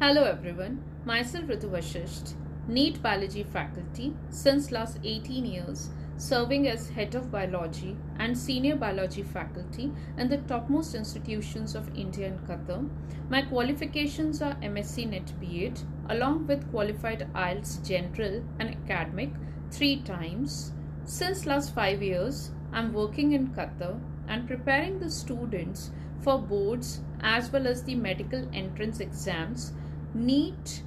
Hello everyone, myself Ritu Vashishtha, NEET Biology faculty since last 18 years, serving as Head of Biology and Senior Biology faculty in the topmost institutions of India and Qatar. My qualifications are M.Sc NET B.Ed along with qualified IELTS General and Academic 3 times. Since last 5 years, I am working in Qatar and preparing the students for boards as well as the medical entrance exams, NEET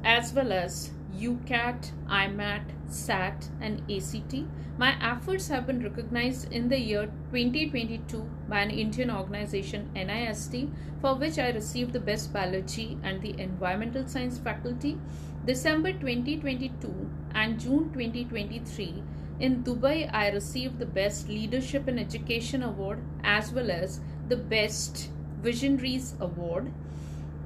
as well as UCAT, IMAT, SAT and ACT. My efforts have been recognized in the year 2022 by an Indian organization NIST, for which I received the Best Biology and the Environmental Science faculty. December 2022 and June 2023 in Dubai, I received the Best Leadership in Education Award as well as the Best Visionaries Award.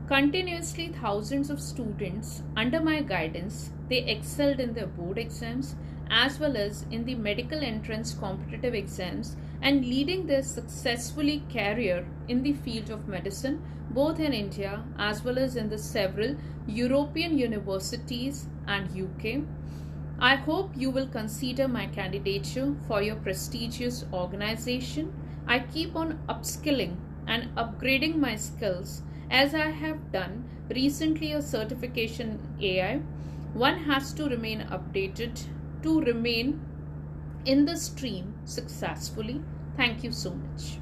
Continuously, thousands of students under my guidance, they excelled in their board exams as well as in the medical entrance competitive exams and leading their successfully career in the field of medicine, both in India as well as in the several European universities and UK. I hope you will consider my candidature for your prestigious organization. I keep on upskilling and upgrading my skills as I have done recently a certification in AI. One has to remain updated to remain in the stream successfully. Thank you so much.